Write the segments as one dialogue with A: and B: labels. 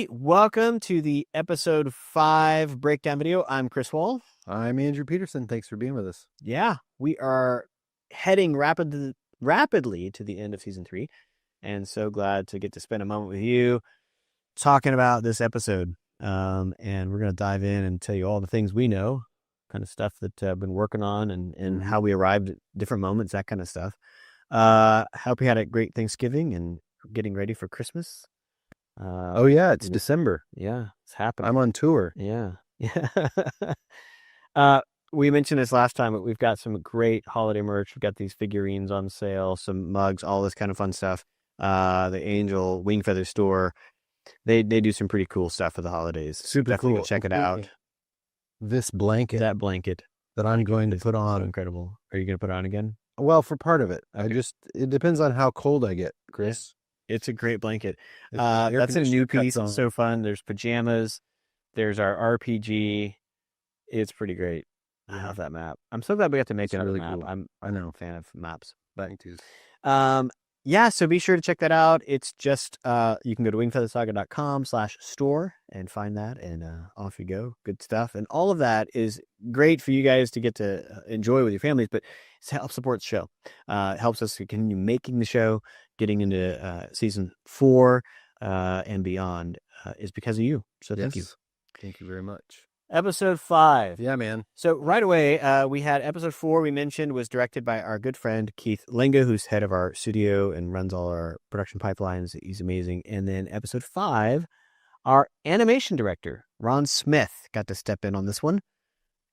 A: Welcome to the episode 5 breakdown video. I'm Chris Wall.
B: I'm Andrew Peterson. Thanks for being with us.
A: Yeah, we are heading rapidly to the end of season 3, and so glad to get to spend a moment with you talking about this episode. And we're going to dive in and tell you all the things we know, kind of stuff that I've been working on, and how we arrived at different moments, that kind of stuff. Hope you had a great Thanksgiving and getting ready for Christmas.
B: Oh yeah, it's December.
A: Yeah, it's happening.
B: I'm on tour.
A: Yeah. We mentioned this last time, but we've got some great holiday merch. We've got these figurines on sale, some mugs, all this kind of fun stuff. The Angel Wing Feather store, they do some pretty cool stuff for the holidays.
B: Super
A: Definitely
B: cool.
A: go check it out.
B: This blanket
A: That blanket
B: that I'm going to put on.
A: so incredible. Are you going to put it on again?
B: Well, for part of it.
A: Okay.
B: It depends on how cold I get, Chris.
A: It's a great blanket.
B: If the air
A: That's a new
B: conditioner cuts
A: piece.
B: on.
A: It's so fun. There's pajamas. There's our RPG. It's pretty great. I
B: Yeah.
A: love that map. I'm so glad we got to make
B: It's
A: another
B: really
A: map.
B: cool.
A: I'm
B: I know.
A: a fan of maps. But
B: Me too.
A: yeah, so be sure to check that out. It's just you can go to wingfeathersaga.com/store and find that, and off you go. Good stuff. And all of that is great for you guys to get to enjoy with your families, but it helps support the show. It helps us to continue making the show, getting into season 4 and beyond is because of you. So thank you.
B: Thank you very much.
A: Episode 5.
B: Yeah, man.
A: So right away, we had episode 4 we mentioned was directed by our good friend Keith Lenga, who's head of our studio and runs all our production pipelines. He's amazing. And then episode 5, our animation director, Ron Smith, got to step in on this one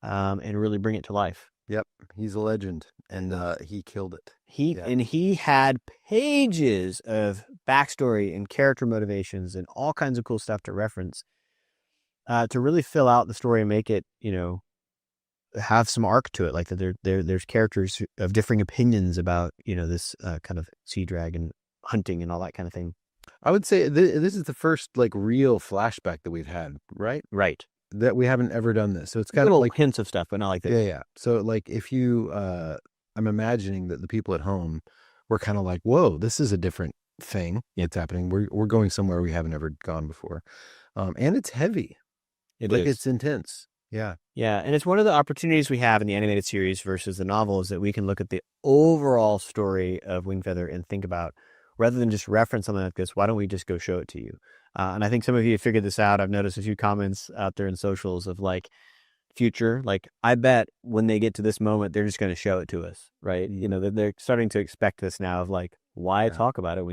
A: and really bring it to life.
B: Yep. He's a legend, and he killed it.
A: He had pages of backstory and character motivations and all kinds of cool stuff to reference. To really fill out the story and make it, have some arc to it, like that there's characters of differing opinions about, this kind of sea dragon hunting and all that kind of thing.
B: I would say this is the first real flashback that we've had, right?
A: Right.
B: That we haven't ever done this. So it's got
A: little hints of stuff, but not like that.
B: Yeah. So if you, I'm imagining that the people at home were kind of like, whoa, this is a different thing. It's happening. We're going somewhere we haven't ever gone before. And it's heavy. It's intense. Yeah.
A: Yeah. And it's one of the opportunities we have in the animated series versus the novel is that we can look at the overall story of Wingfeather and think about, rather than just reference something like this, why don't we just go show it to you? And I think some of you have figured this out. I've noticed a few comments out there in socials of future, I bet when they get to this moment, they're just going to show it to us, right? They're starting to expect this now of why talk about it?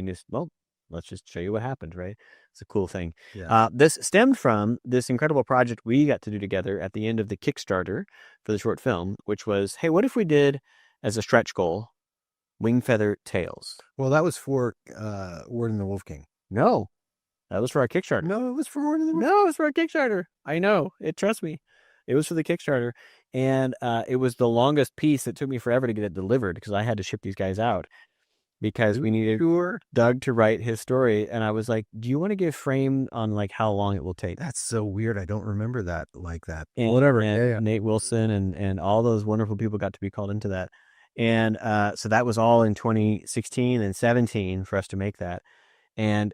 A: Let's just show you what happened, right? It's a cool thing.
B: Yeah.
A: This stemmed from this incredible project we got to do together at the end of the Kickstarter for the short film, which was, hey, what if we did as a stretch goal, Wingfeather Tales?
B: Well, that was for Word and the Wolf King.
A: No, that was for our Kickstarter.
B: No, it was for Word and the Wolf.
A: No, it was for our Kickstarter. I know. Trust me. It was for the Kickstarter. And it was the longest piece that took me forever to get it delivered because I had to ship these guys out. Because we needed Doug to write his story. And I was like, do you want to give frame on how long it will take?
B: That's so weird. I don't remember that like that.
A: And,
B: whatever.
A: And Nate Wilson and all those wonderful people got to be called into that. And so that was all in 2016 and 17 for us to make that. And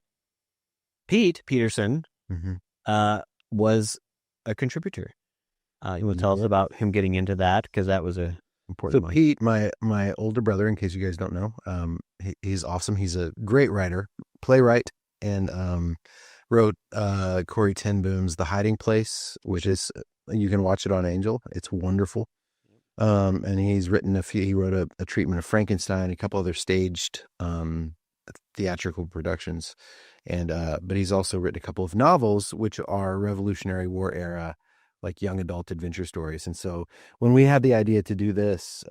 A: Pete Peterson was a contributor. You want to tell us about him getting into that? Because that was a important
B: So Pete, my older brother, in case you guys don't know, he's awesome. He's a great writer, playwright, and wrote Corey ten Boom's The Hiding Place, which is, you can watch it on Angel. It's wonderful. And he's written he wrote a treatment of Frankenstein, a couple other staged theatrical productions. And but he's also written a couple of novels, which are Revolutionary War era, young adult adventure stories. And so when we had the idea to do this,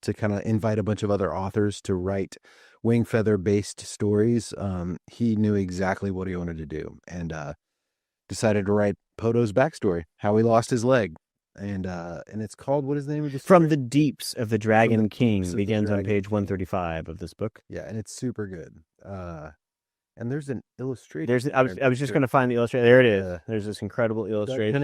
B: to kind of invite a bunch of other authors to write Wingfeather based stories, he knew exactly what he wanted to do, and decided to write Poto's backstory, how he lost his leg. And it's called, what is the name of the story?
A: From the Deeps of the Dragon King begins on page 135 of this book.
B: Yeah, and it's super good. And there's an illustration.
A: I was just going to find the illustration. There it is. There's this incredible illustration.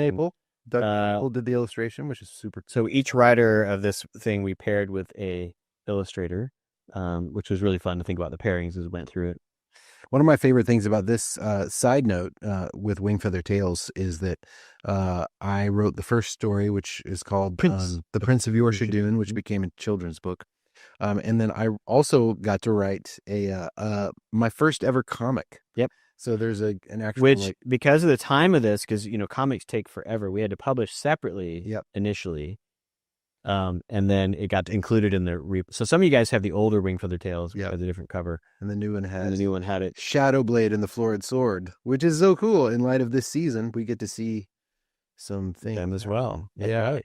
B: Doug Knaple did the illustration, which is super.
A: So each writer of this thing we paired with a illustrator, which was really fun to think about the pairings as we went through it.
B: One of my favorite things about this side note with Wingfeather Tales is that I wrote the first story, which is called The Prince of Yorshire Dune, which became a children's book. And then I also got to write my first ever comic.
A: Yep.
B: So there's an actual,
A: which because of the time of this, because comics take forever, we had to publish separately initially, and then it got included in the so some of you guys have the older Wingfeather Tales, which has a different cover,
B: and the new one had
A: it
B: Shadowblade and the Florid Sword, which is so cool. In light of this season, we get to see some things
A: them as well.
B: Yeah.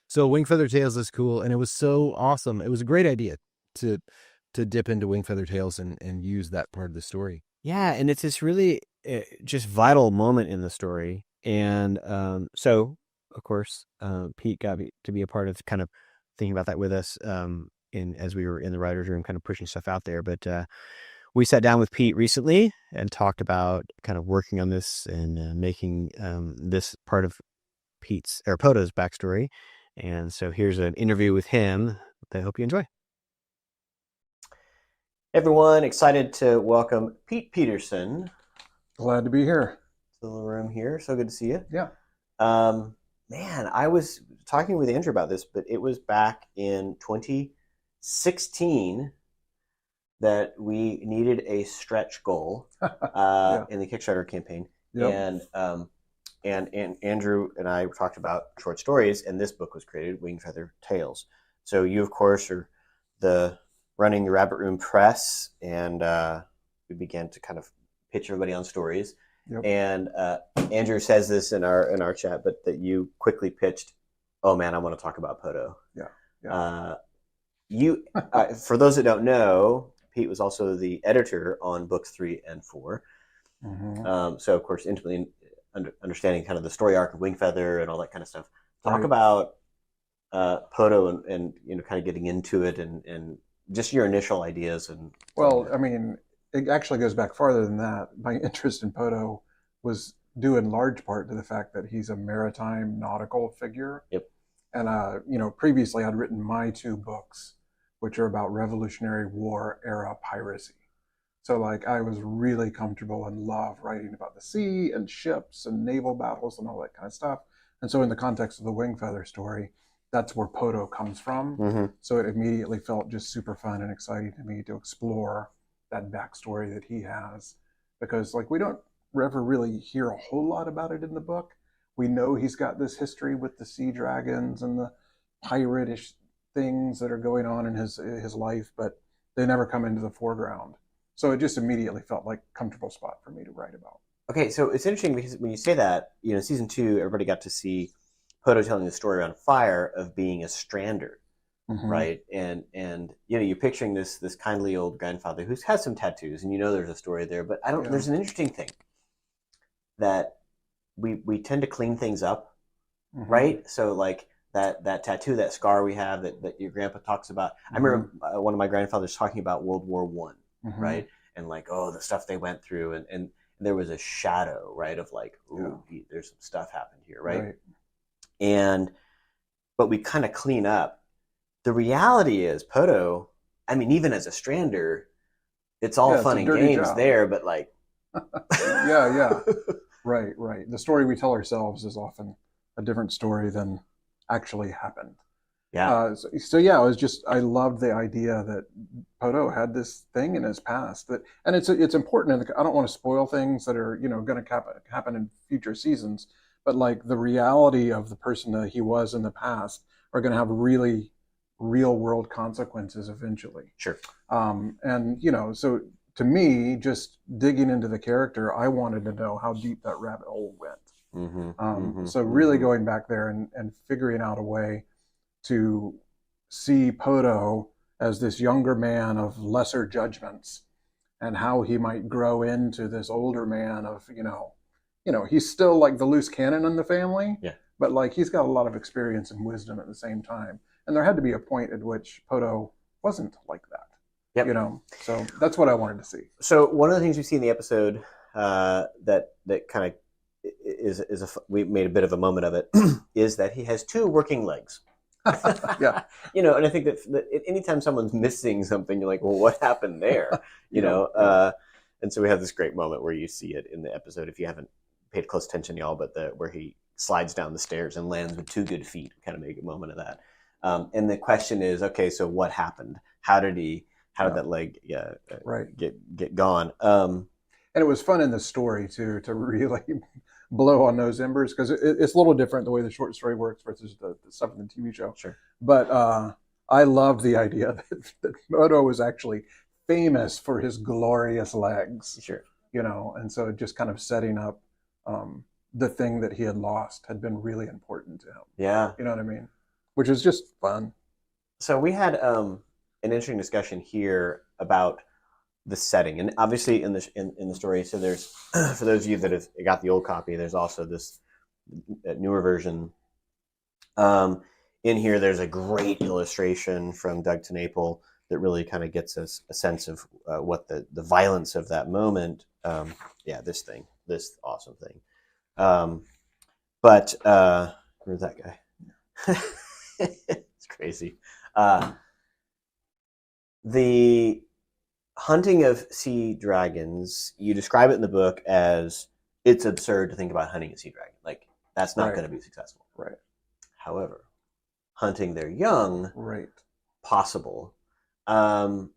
B: So Wingfeather Tales is cool, and it was so awesome. It was a great idea to dip into Wingfeather Tales and use that part of the story.
A: Yeah, and it's this really just vital moment in the story. And so, of course, Pete got to be a part of kind of thinking about that with us as we were in the writer's room, kind of pushing stuff out there. But we sat down with Pete recently and talked about kind of working on this and making this part of Poto's backstory. And so here's an interview with him that I hope you enjoy. Everyone, excited to welcome Pete Peterson.
C: Glad to be here.
A: To the room here. So good to see you.
C: Yeah.
A: Man, I was talking with Andrew about this, but it was back in 2016 that we needed a stretch goal in the Kickstarter campaign. Yep. And Andrew and I talked about short stories, and this book was created, Wingfeather Tales. So you, of course, are running the Rabbit Room Press, and we began to kind of pitch everybody on stories. Yep. And Andrew says this in our chat, but that you quickly pitched, "Oh man, I want to talk about Poto."
C: Yeah.
A: You, for those that don't know, Pete was also the editor on books 3 and 4. Mm-hmm. So of course, intimately understanding kind of the story arc of Wingfeather and all that kind of stuff. Talk about Poto and kind of getting into it and just your initial ideas. And
C: well, I mean, it actually goes back farther than that. My interest in Poto was due in large part to the fact that he's a maritime nautical figure.
A: Yep.
C: And previously I'd written my 2 books, which are about Revolutionary War era piracy. So I was really comfortable and love writing about the sea and ships and naval battles and all that kind of stuff. And so in the context of the Wingfeather story, that's where Poto comes from. Mm-hmm. So it immediately felt just super fun and exciting to me to explore that backstory that he has. Because we don't ever really hear a whole lot about it in the book. We know he's got this history with the sea dragons and the pirate-ish things that are going on in his life, but they never come into the foreground. So it just immediately felt like a comfortable spot for me to write about.
A: Okay, so it's interesting because when you say that, season 2, everybody got to see Poto telling the story around fire of being a strander, mm-hmm. right? And you're picturing this kindly old grandfather who has some tattoos, and there's a story there. But there's an interesting thing that we tend to clean things up, mm-hmm. right? So that tattoo, that scar we have that your grandpa talks about. Mm-hmm. I remember one of my grandfathers talking about World War I. Mm-hmm. Right, and the stuff they went through, and there was a shadow, right, of there's some stuff happened here, right? But we kind of clean up. The reality is, Poto, I mean, even as a strander, it's all fun and games job. There, but
C: yeah, right. The story we tell ourselves is often a different story than actually happened.
A: Yeah.
C: I loved the idea that Poto had this thing in his past and it's important. And I don't want to spoil things that are, going to happen in future seasons, but the reality of the person that he was in the past are going to have really real world consequences eventually.
A: Sure.
C: So to me, just digging into the character, I wanted to know how deep that rabbit hole went. Mm-hmm. So really going back there and figuring out a way to see Poto as this younger man of lesser judgments and how he might grow into this older man of, he's still the loose cannon in the family, but he's got a lot of experience and wisdom at the same time. And there had to be a point at which Poto wasn't like that. Yep. So that's what I wanted to see.
A: So one of the things we see in the episode that kind of we made a bit of a moment of it is that he has 2 working legs.
C: Yeah.
A: And I think that anytime someone's missing something, you're like, well, what happened there? And so we have this great moment where you see it in the episode, if you haven't paid close attention, y'all, but where he slides down the stairs and lands with 2 good feet, kind of make a moment of that. And the question is, okay, so what happened? How did that leg get gone?
C: And it was fun in the story too, to really blow on those embers, because it's a little different the way the short story works versus the stuff in the TV show.
A: Sure.
C: But I love the idea that Moto was actually famous for his glorious legs.
A: Sure.
C: And so just kind of setting up the thing that he had lost had been really important to him.
A: Yeah.
C: You know what I mean? Which is just fun.
A: So we had an interesting discussion here about the setting, and obviously in the story. So there's, for those of you that have got the old copy, there's also this newer version. In here, there's a great illustration from Doug TenNapel that really kind of gets us a sense of what the violence of that moment. This awesome thing. But where's that guy? It's crazy. The hunting of sea dragons, you describe it in the book as it's absurd to think about hunting a sea dragon. Like, that's not going to be successful.
C: Right.
A: However, hunting their young, possible. I'm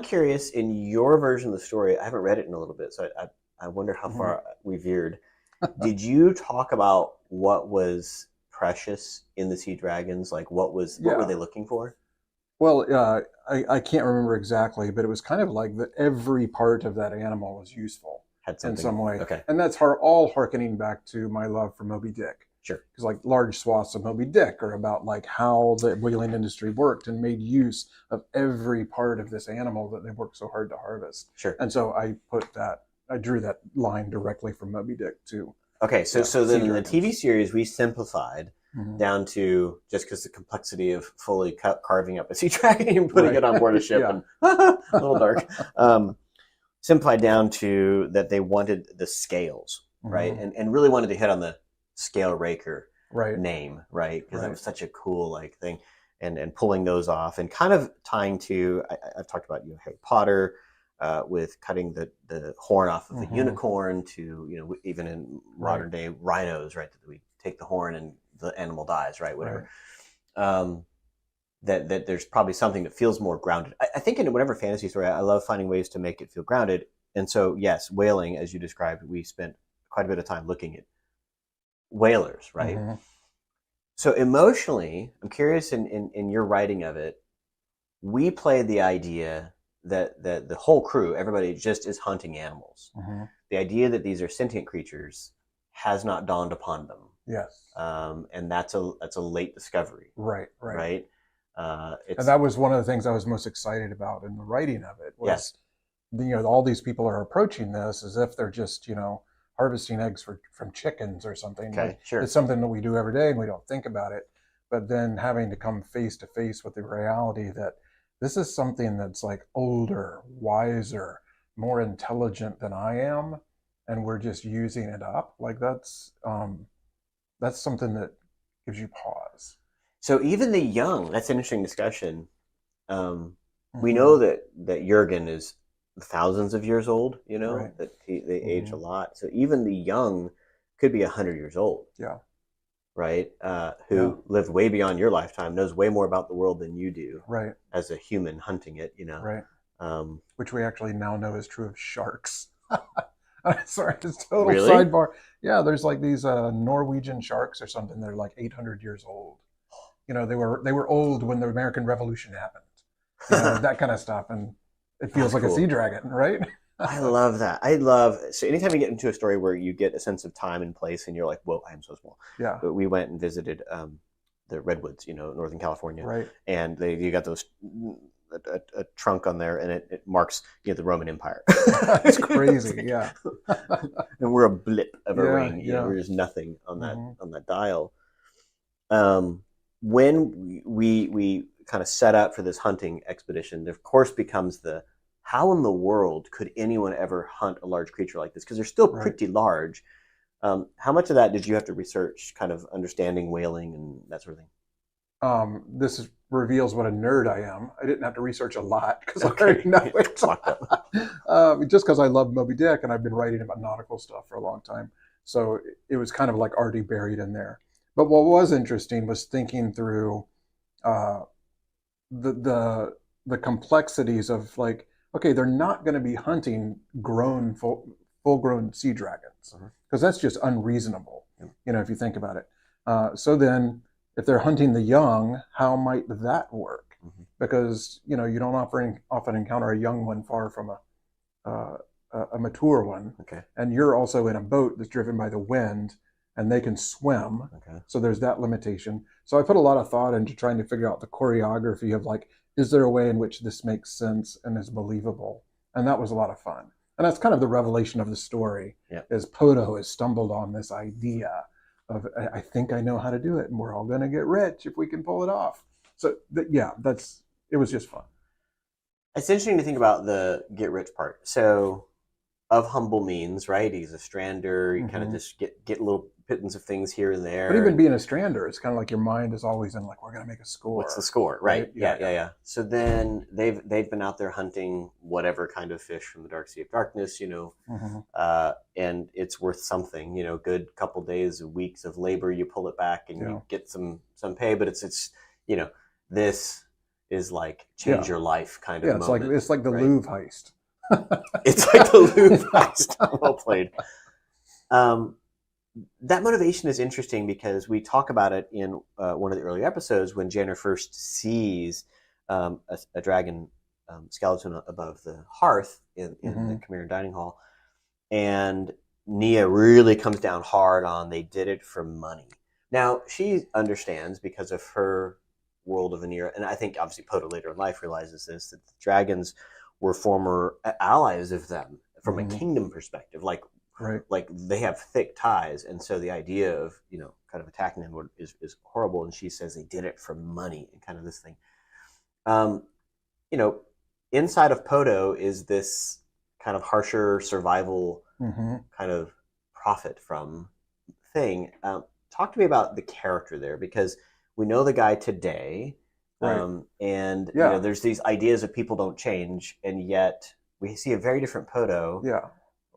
A: curious, in your version of the story, I haven't read it in a little bit, so I wonder how far we veered. Did you talk about what was precious in the sea dragons? Like, what were they looking for?
C: Well, I can't remember exactly, but it was kind of like that every part of that animal was useful in some way.
A: Okay.
C: And that's all harkening back to my love for Moby Dick.
A: Sure. Because
C: like large swaths of Moby Dick are about like how the whaling industry worked and made use of every part of this animal that they worked so hard to harvest.
A: Sure.
C: And so I drew that line directly from Moby Dick too.
A: Okay, so then in the TV series, we simplified down to, just because the complexity of fully carving up a sea dragon and putting it on board a ship and a little dark, simplified down to that they wanted the scales, right? And really wanted to hit on the scale raker name, right? Because that was such a cool thing, and pulling those off and kind of tying to, I've talked about Harry Potter, with cutting the horn off of the unicorn to, even in modern day rhinos, right? That we take the horn and the animal dies, right? Whatever. That there's probably something that feels more grounded. I think in whatever fantasy story, I love finding ways to make it feel grounded. And so, yes, whaling, as you described, we spent quite a bit of time looking at whalers, right? So emotionally, I'm curious in your writing of it, we played the idea that the whole crew, everybody just is hunting animals. The idea that these are sentient creatures has not dawned upon them.
C: Yes.
A: And that's a late discovery. Right.
C: And that was one of the things I was most excited about in the writing of it. Was, all these people are approaching this as if they're just, harvesting eggs from chickens or something.
A: Okay, sure.
C: It's something that we do every day and we don't think about it. But then having to come face to face with the reality that this is something that's like older, wiser, more intelligent than I am, and we're just using it up. Like that's something that gives you pause.
A: So even the young, that's an interesting discussion. We know that Jurgen is thousands of years old, that they age a lot. So even the young could be 100 years old.
C: Yeah.
A: Right. Who lived way beyond your lifetime, knows way more about the world than you do.
C: Right.
A: As a human hunting it,
C: Right. Which we actually now know is true of sharks. Sorry, it's total sidebar. Yeah, there's like these Norwegian sharks or something. They're like 800 years old. They were old when the American Revolution happened. That kind of stuff, and it feels like a sea dragon, right?
A: I love that. So anytime you get into a story where you get a sense of time and place, and you're like, "Whoa, I am so small."
C: Yeah.
A: But we went and visited the redwoods, Northern California,
C: right?
A: And you got those. A trunk on there, and it marks the Roman Empire.
C: It's crazy, yeah.
A: And we're a blip of a ring. There's nothing on that dial. When we kind of set up for this hunting expedition, there of course becomes the how in the world could anyone ever hunt a large creature like this? Because they're still pretty large. How much of that did you have to research, kind of understanding whaling and that sort of thing?
C: reveals what a nerd I am. I didn't have to research a lot because I
A: Okay.
C: already know it.
A: Come on.
C: Just because I love Moby Dick and I've been writing about nautical stuff for a long time. So it was kind of like already buried in there. But what was interesting was thinking through uh, the complexities of like, okay, they're not going to be hunting full grown sea dragons because that's just unreasonable. You know, if you think about it. So then, if they're hunting the young, how might that work? Because you know you don't often encounter a young one far from a mature one,
A: Okay.
C: and you're also in a boat that's driven by the wind, and they can swim.
A: Okay.
C: So there's that limitation. So I put a lot of thought into trying to figure out the choreography of like, is there a way in which this makes sense and is believable? And that was a lot of fun. And that's kind of the revelation of the story.
A: Yeah.
C: Is Poto has stumbled on this idea of I think I know how to do it, and we're all going to get rich if we can pull it off. So it was just fun.
A: It's interesting to think about the get rich part. So, of humble means, right? He's a strander. You kind of just get little pittance of things here and there.
C: But even being a strander, it's kind of like your mind is always in like, we're going to make a score.
A: What's the score, right?
C: Right?
A: Yeah. So then they've been out there hunting whatever kind of fish from the dark sea of darkness, you know, and it's worth something, you know, good couple days, weeks of labor. You pull it back and you get some pay, but it's you know, this is like change your life kind of moment.
C: It's like the Louvre heist.
A: It's like the Louvre heist. Well played. That motivation is interesting because we talk about it in one of the earlier episodes when Janner first sees a dragon skeleton above the hearth in the Chimera dining hall, and Nia really comes down hard on they did it for money. Now she understands because of her world of Vanir, and I think obviously Poto later in life realizes this, that the dragons were former allies of them from a kingdom perspective, like they have thick ties, and so the idea of, you know, kind of attacking them is horrible. And she says they did it for money and kind of this thing. You know, inside of Poto is this kind of harsher survival kind of profit from thing. Talk to me about the character there, because we know the guy today, and you know, there's these ideas of people don't change, and yet we see a very different Poto.
C: Yeah.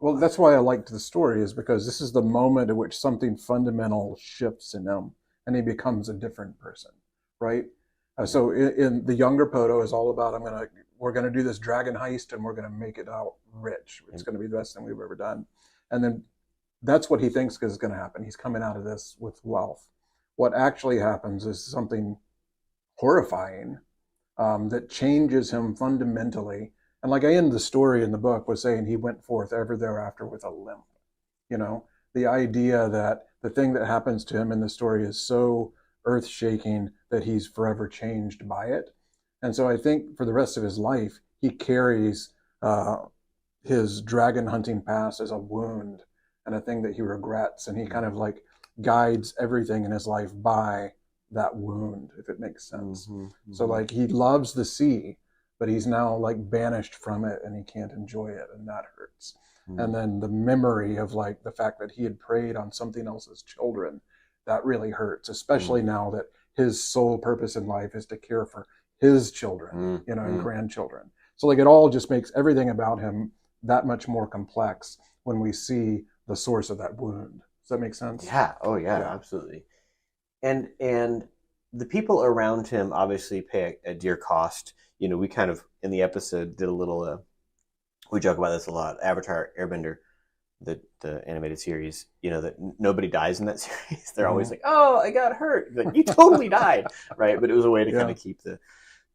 C: Well, that's why I liked the story, is because this is the moment at which something fundamental shifts in him and he becomes a different person, right? So in the younger Poto is all about, we're going to do this dragon heist and we're going to make it out rich. It's going to be the best thing we've ever done. And then that's what he thinks is going to happen. He's coming out of this with wealth. What actually happens is something horrifying that changes him fundamentally. And like I end the story in the book was saying he went forth ever thereafter with a limp. You know, the idea that the thing that happens to him in the story is so earth-shaking that he's forever changed by it. And so I think for the rest of his life, he carries his dragon hunting past as a wound and a thing that he regrets. And he kind of like guides everything in his life by that wound, if it makes sense. So like he loves the sea, but he's now like banished from it and he can't enjoy it, and that hurts. And then the memory of like the fact that he had preyed on something else's children, that really hurts, especially now that his sole purpose in life is to care for his children, you know, and grandchildren. So like it all just makes everything about him that much more complex when we see the source of that wound. Does that make sense?
A: Yeah. Oh yeah, absolutely. And the people around him obviously pay a dear cost. You know, we kind of in the episode did a little. We joke about this a lot. Avatar Airbender, the animated series. You know that nobody dies in that series. They're always like, "Oh, I got hurt." Like, you totally died, right? But it was a way to kind of keep a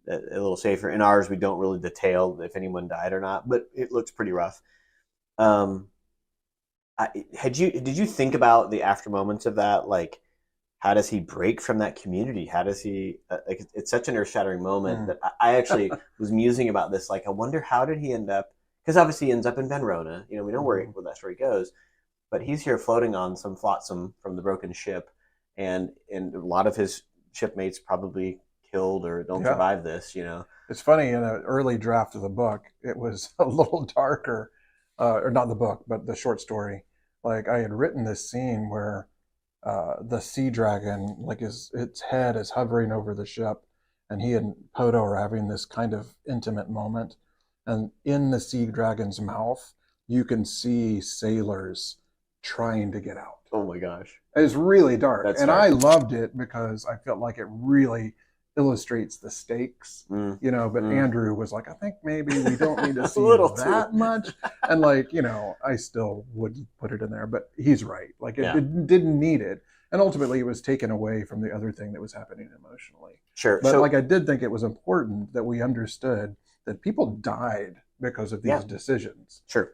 A: little safer. In ours, we don't really detail if anyone died or not, but it looks pretty rough. Did you think about the after moments of that? Like, how does he break from that community? How does he? Like, it's such an earth-shattering moment that I actually was musing about this. Like, I wonder how did he end up? Because obviously he ends up in Benrona. You know, we know where that story goes, but he's here floating on some flotsam from the broken ship, and a lot of his shipmates probably killed or don't survive this. You know,
C: it's funny, in an early draft of the book, it was a little darker, or not the book, but the short story. Like I had written this scene where the sea dragon, like its head is hovering over the ship, and he and Poto are having this kind of intimate moment. And in the sea dragon's mouth, you can see sailors trying to get out.
A: Oh my gosh.
C: It's really dark.
A: That's
C: and
A: dark.
C: I loved it because I felt like it really illustrates the stakes,
A: Mm.
C: but Andrew was like, I think maybe we don't need to see
A: little
C: that
A: too.
C: much. And I still would put it in there, but he's right. Like
A: Yeah.
C: it didn't need it. And ultimately it was taken away from the other thing that was happening emotionally.
A: Sure.
C: But
A: So,
C: I did think it was important that we understood that people died because of these
A: Yeah.
C: decisions.
A: sure.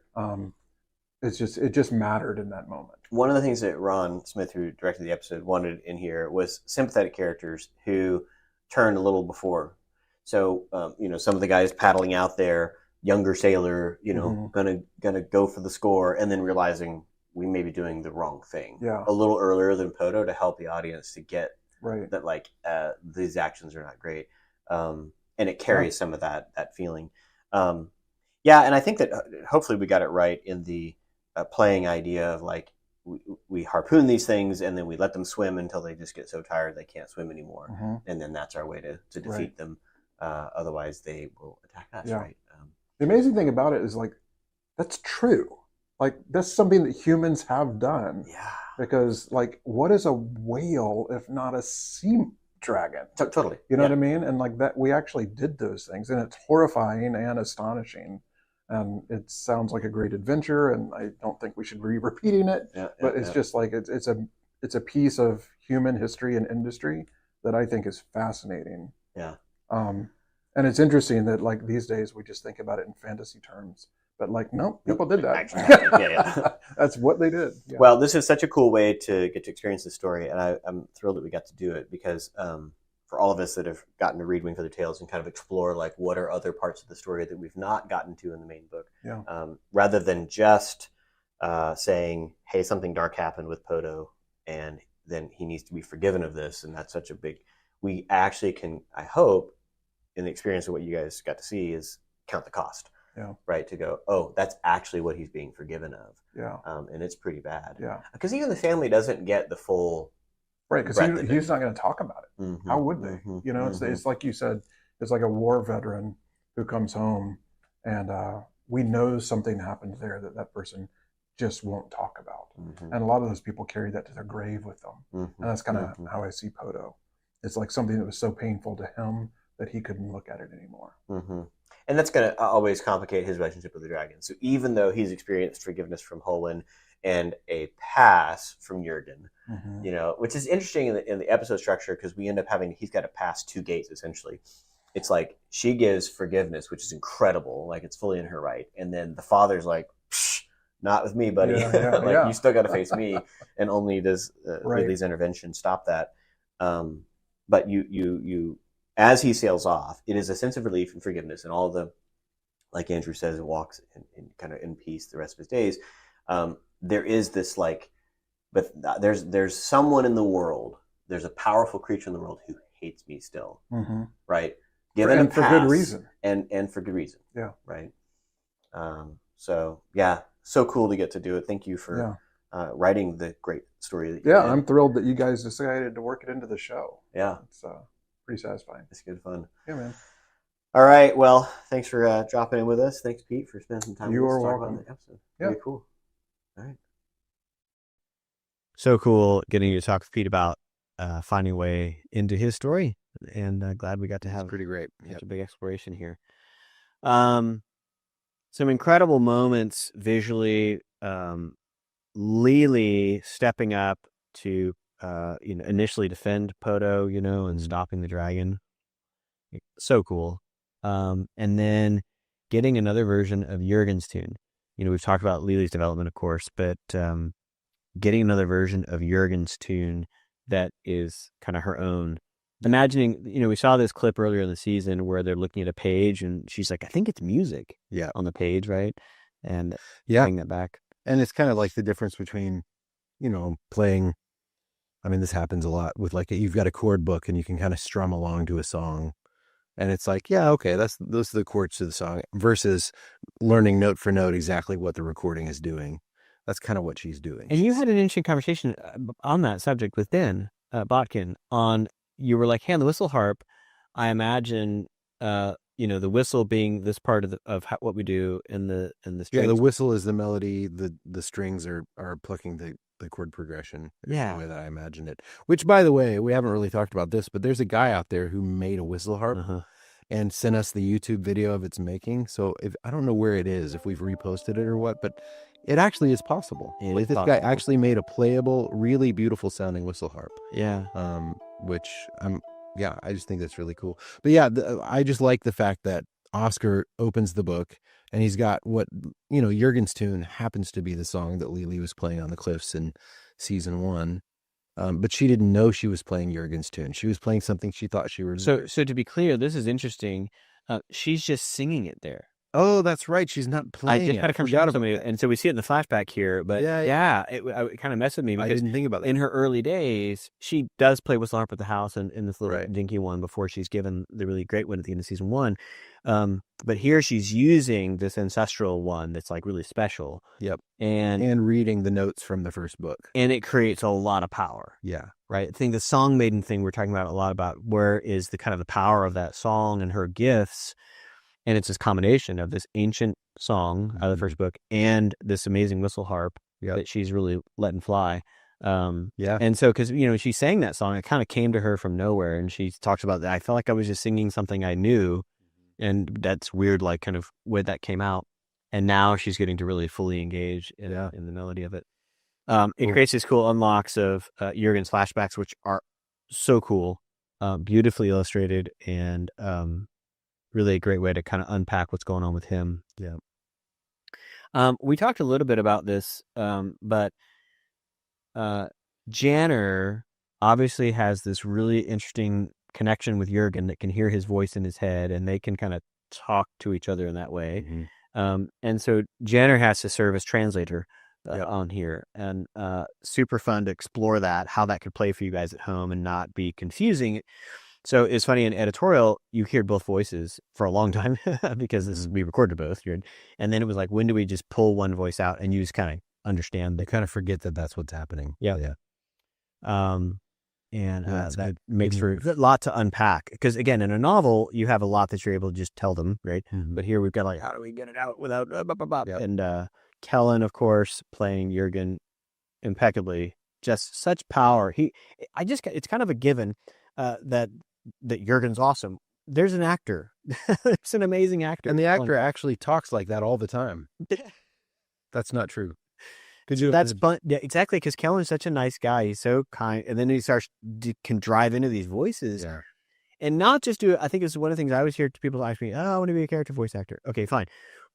C: It just mattered in that moment.
A: One of the things that Ron Smith, who directed the episode, wanted in here was sympathetic characters who turned a little before. So, some of the guys paddling out there, younger sailor,
C: Mhm.
A: gonna go for the score, and then realizing we may be doing the wrong thing
C: Yeah.
A: a little earlier than Poto to help the audience to get
C: Right.
A: that these actions are not great, and it carries some of that feeling. And I think that hopefully we got it right in the playing idea of like we harpoon these things and then we let them swim until they just get so tired they can't swim anymore,
C: Mhm.
A: and then that's our way to defeat
C: Right.
A: them. Otherwise, they will attack us,
C: Yeah.
A: right?
C: The amazing thing about it is like that's true. Like that's something that humans have done.
A: Yeah,
C: Because like what is a whale if not a sea dragon?
A: totally.
C: You know
A: Yeah.
C: what I mean? And like that we actually did those things and it's horrifying and astonishing. And it sounds like a great adventure and I don't think we should be repeating it.
A: Yeah,
C: But it's just like it's a piece of human history and industry that I think is fascinating.
A: Yeah.
C: And it's interesting that like these days we just think about it in fantasy terms, but like no, people did that.
A: Actually happened. Yeah.
C: That's what they did. Yeah.
A: Well, this is such a cool way to get to experience the story, and I'm thrilled that we got to do it because for all of us that have gotten to read Wing Feather Tales and kind of explore like what are other parts of the story that we've not gotten to in the main book,
C: Yeah.
A: Rather than just saying, "Hey, something dark happened with Poto, and then he needs to be forgiven of this," and that's such a big. We actually can, I hope, in the experience of what you guys got to see, is count the cost.
C: Yeah.
A: Right, to go, oh, that's actually what he's being forgiven of.
C: Yeah.
A: And it's pretty bad.
C: Yeah.
A: Because even the family doesn't get the full.
C: Right. Because
A: breadth of
C: he's not going to talk about it.
A: Mhm,
C: How would they?
A: mhm,
C: It's like you said, it's like a war veteran who comes home and we know something happened there that person just won't talk about.
A: mhm,
C: And a lot of those people carry that to their grave with them.
A: mhm,
C: And that's kind of
A: mhm,
C: how I see Poto. It's like something that was so painful to him that he couldn't look at it anymore.
A: mhm. And that's going to always complicate his relationship with the dragon. So even though he's experienced forgiveness from Holwyn and a pass from Jurgen,
C: Mhm.
A: which is interesting in the episode structure because we end up he's got to pass two gates essentially. It's like she gives forgiveness, which is incredible, like it's fully in her right, and then the father's like, Psh, not with me, buddy.
C: Yeah,
A: Like
C: yeah.
A: you still got to face me, and only does
C: Right.
A: Ridley's intervention stop that. But you as he sails off, it is a sense of relief and forgiveness, and all the, like Andrew says, walks in kind of in peace the rest of his days. There is this like, but there's someone in the world. There's a powerful creature in the world who hates me still,
C: Mhm.
A: right?
C: And for good reason.
A: and for good reason.
C: Yeah.
A: Right. So yeah, so cool to get to do it. Thank you for writing the great story that you
C: Yeah,
A: did.
C: I'm thrilled that you guys decided to work it into the show.
A: Yeah,
C: It's pretty satisfying.
A: it's good fun.
C: Yeah, man.
A: All right. Well, thanks for dropping in with us. Thanks, Pete, for spending some time
C: You
A: with us
C: are
A: to talk
C: welcome.
A: about the episode.
C: Yeah.
A: Very cool. All right.
D: So cool getting to talk with Pete about finding a way into his story, and glad we got to
B: It's
D: have
B: pretty great.
D: such
B: Yep.
D: a big exploration here. Some incredible moments visually. Lily stepping up to initially defend Poto, and stopping the dragon. So cool. And then getting another version of Jurgen's tune. We've talked about Lily's development, of course, but getting another version of Jurgen's tune that is kind of her own. Imagining, we saw this clip earlier in the season where they're looking at a page and she's like, I think it's music
B: Yeah.
D: on the page, right? And
B: Yeah.
D: playing that back.
B: And it's kind of like the difference between, playing. I mean, this happens a lot with like you've got a chord book and you can kind of strum along to a song. And it's like, yeah, okay, those are the chords to the song versus learning note for note exactly what the recording is doing. That's kind of what she's doing.
A: And you had an interesting conversation on that subject with Dan Botkin you were like, hey, on the whistle harp, I imagine, the whistle being this part of what we do in the strings.
B: Yeah, the whistle is the melody. The strings are plucking the chord progression.
A: Yeah.
B: The way that I imagined it. Which, by the way, we haven't really talked about this, but there's a guy out there who made a whistle harp and sent us the YouTube video of its making. So I don't know where it is, if we've reposted it or what, but it actually is possible. This guy actually made a playable, really beautiful sounding whistle harp.
A: Yeah.
B: Which I just think that's really cool. But yeah, I just like the fact that Oscar opens the book and he's got what, Jurgen's tune happens to be the song that Lily was playing on the cliffs in season 1. But she didn't know she was playing Jurgen's tune. She was playing something she thought she was.
A: So to be clear, this is interesting. She's just singing it there.
B: Oh, that's right. She's not playing.
A: I just had a conversation with somebody, and so we see it in the flashback here. But it kind of messed with me because
B: I didn't think about that.
A: In her early days, she does play whistle harp at the house and in this little dinky one before she's given the really great one at the end of season 1. But here she's using this ancestral one that's like really special.
B: Yep.
A: And
B: reading the notes from the first book.
A: And it creates a lot of power.
B: Yeah.
A: Right. I think the song maiden thing we're talking about a lot about where is the kind of the power of that song and her gifts. And it's this combination of this ancient song out of the first book and this amazing whistle harp that she's really letting fly. And so, because, she sang that song, it kind of came to her from nowhere. And she talks about that. I felt like I was just singing something I knew. And that's weird, like kind of where that came out. And now she's getting to really fully engage in the melody of it. It creates these cool unlocks of Jurgen's flashbacks, which are so cool, beautifully illustrated, and really a great way to kind of unpack what's going on with him.
B: Yeah.
A: We talked a little bit about this, but Janner obviously has this really interesting connection with Jurgen that can hear his voice in his head, and they can kind of talk to each other in that way. And so Janner has to serve as translator on here, and super fun to explore that, how that could play for you guys at home and not be confusing. So it's funny, in editorial, you hear both voices for a long time because we recorded both. And then it was like, when do we just pull one voice out and you just kind of understand?
B: They kind of forget that that's what's happening.
A: Yeah. That makes for a lot to unpack. Because again, in a novel, you have a lot that you're able to just tell them, right? But here we've got like, how do we get it out without And Kellen, of course, playing Jurgen impeccably. Just such power. It's kind of a given that Jurgen's awesome. There's an actor. It's an amazing actor.
B: And the actor actually talks like that all the time. That's not true.
A: That's fun. Yeah, exactly. Because Kellen's such a nice guy. He's so kind. And then he can drive into these voices.
B: Yeah.
A: And not just do it. I think it's one of the things I always hear people ask me, I want to be a character voice actor. Okay, fine.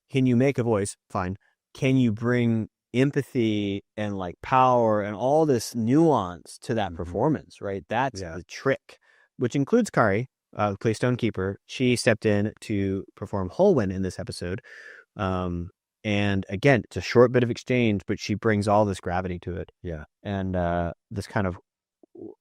A: Can you make a voice? Fine. Can you bring empathy and like power and all this nuance to that performance, right? That's the trick, which includes Kari, who plays Stonekeeper. She stepped in to perform Holwyn in this episode. And again, it's a short bit of exchange, but she brings all this gravity to it.
B: Yeah.
A: And this kind of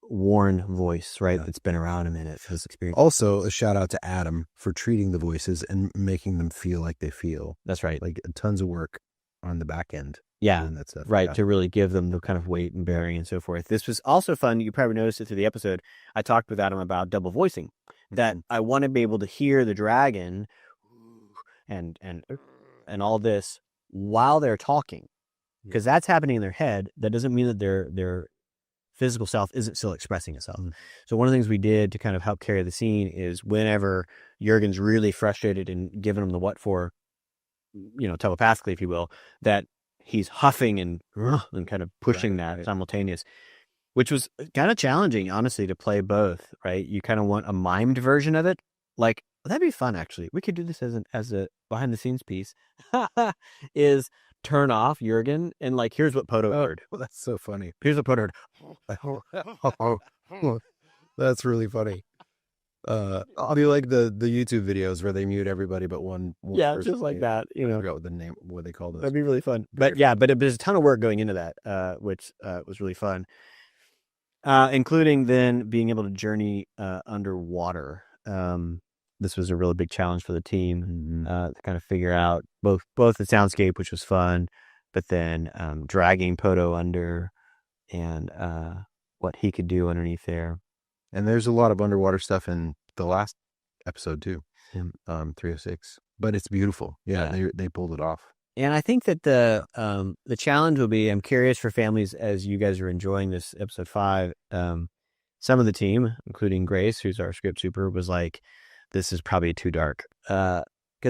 A: worn voice, right? That's been around a minute for this experience.
B: Also, a shout out to Adam for treating the voices and making them feel like they feel.
A: That's right.
B: Like tons of work on the back end.
A: Yeah,
B: that stuff.
A: Right, to really give them the kind of weight and bearing and so forth. This was also fun. You probably noticed it through the episode. I talked with Adam about double voicing, that I want to be able to hear the dragon and all this while they're talking, because that's happening in their head. That doesn't mean that their physical self isn't still expressing itself. So one of the things we did to kind of help carry the scene is whenever Jurgen's really frustrated and giving him the what for, telepathically, if you will, that he's huffing and kind of pushing that simultaneous, which was kind of challenging, honestly, to play both, right? You kind of want a mimed version of it. Like, that'd be fun, actually. We could do this as a behind the scenes piece, is turn off Jurgen and like, here's what Poto heard.
B: Well, that's so funny.
A: Here's what Poto heard.
B: That's really funny. I'll do like the YouTube videos where they mute everybody but one person.
A: Just like that.
B: I forgot what they call those.
A: That'd be really fun. But there's a ton of work going into that, which was really fun, including then being able to journey underwater. This was a really big challenge for the team to kind of figure out both the soundscape, which was fun, but then dragging Poto under and what he could do underneath there.
B: And there's a lot of underwater stuff in the last episode too,
A: Yeah.
B: 306. But it's beautiful. Yeah. They pulled it off.
A: And I think that the challenge will be, I'm curious for families as you guys are enjoying this episode 5. Some of the team, including Grace, who's our script super, was like, "This is probably too dark," because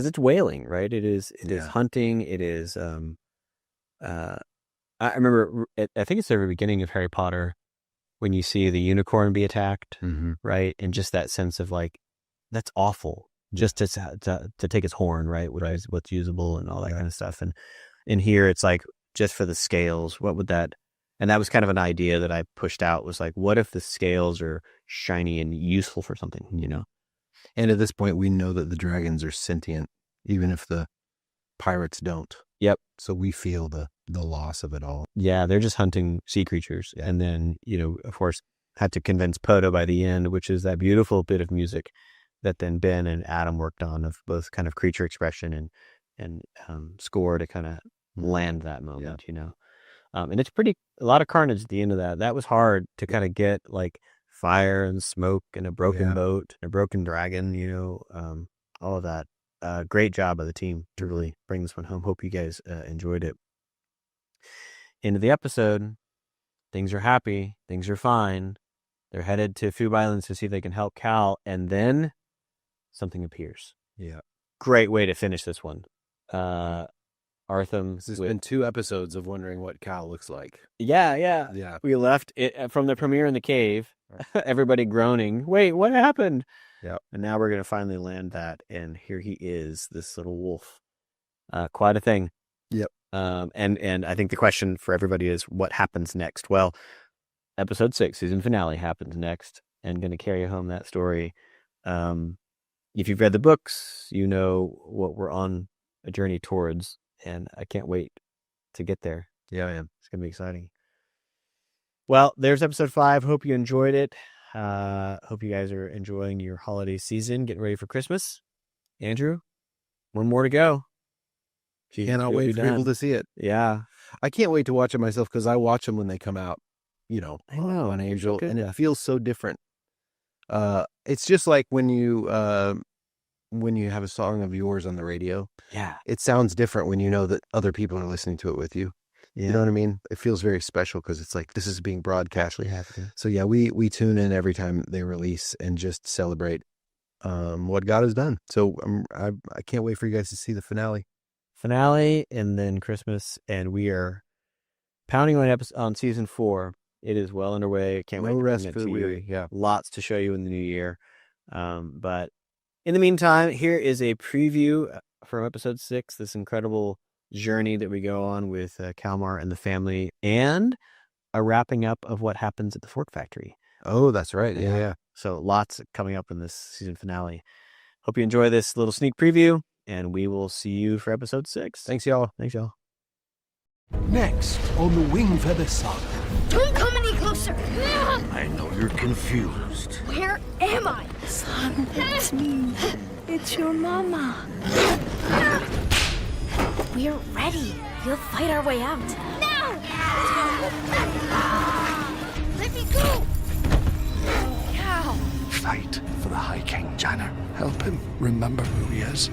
A: it's whaling, right? It is hunting. It is. I remember, I think it's the very beginning of Harry Potter when you see the unicorn be attacked, right? And just that sense of like, that's awful. Just to take its horn, right? Which is what's usable and all that kind of stuff. And in here, it's like, just for the scales, what would that? And that was kind of an idea that I pushed out, was like, what if the scales are shiny and useful for something, you know?
B: And at this point, we know that the dragons are sentient, even if the pirates don't.
A: Yep.
B: So we feel the loss of it all.
A: Yeah, they're just hunting sea creatures. Yeah. And then, of course, had to convince Poto by the end, which is that beautiful bit of music that then Ben and Adam worked on, of both kind of creature expression and score to kind of land that moment, and it's a lot of carnage at the end of that. That was hard to kind of get, like fire and smoke and a broken boat, and a broken dragon, all of that. Great job by the team to really bring this one home. Hope you guys enjoyed it. End of the episode. Things are happy. Things are fine. They're headed to Phoebe Islands to see if they can help Cal, and then something appears.
B: Yeah.
A: Great way to finish this one. Artham.
B: This has been 2 episodes of wondering what Cal looks like.
A: Yeah. We left it from the premiere in the cave. Everybody groaning. Wait, what happened?
B: Yeah.
A: And now we're going to finally land that. And here he is, this little wolf. Quite a thing.
B: Yep.
A: And I think the question for everybody is, what happens next? Well, episode 6, season finale, happens next, and going to carry home that story. If you've read the books, you know what we're on a journey towards, and I can't wait to get there.
B: Yeah, man.
A: It's going to be exciting. Well, there's episode 5. Hope you enjoyed it. Hope you guys are enjoying your holiday season, getting ready for Christmas. Andrew, one more to go.
B: Cannot wait for people to see it.
A: Yeah.
B: I can't wait to watch it myself, because I watch them when they come out,
A: I know.
B: on Angel, and it feels so different. It's just like when you have a song of yours on the radio.
A: Yeah.
B: It sounds different when you know that other people are listening to it with you.
A: Yeah.
B: You know what I mean? It feels very special, because it's like, this is being broadcast.
A: Actually happening.
B: So yeah, we tune in every time they release and just celebrate what God has done. So I can't wait for you guys to see the finale.
A: And then Christmas, and we are pounding on season 4. It is well underway. Can't wait.
B: No
A: to
B: rest
A: bring it
B: for the
A: to you.
B: weary. Yeah.
A: Lots to show you in the new year. But in the meantime, here is a preview from episode 6, this incredible journey that we go on with Kalmar and the family, and a wrapping up of what happens at the Fork Factory.
B: Oh, that's right. Yeah.
A: So lots coming up in this season finale. Hope you enjoy this little sneak preview, and we will see you for episode 6.
B: Thanks, y'all.
E: Next on the Wingfeather Saga.
F: Don't come any closer!
E: I know you're confused.
F: Where am I?
G: Son, it's me. It's your mama.
F: We're ready. We'll fight our way out. No! Let me go! Cow!
E: Fight for the High King, Janner. Help him remember who he is.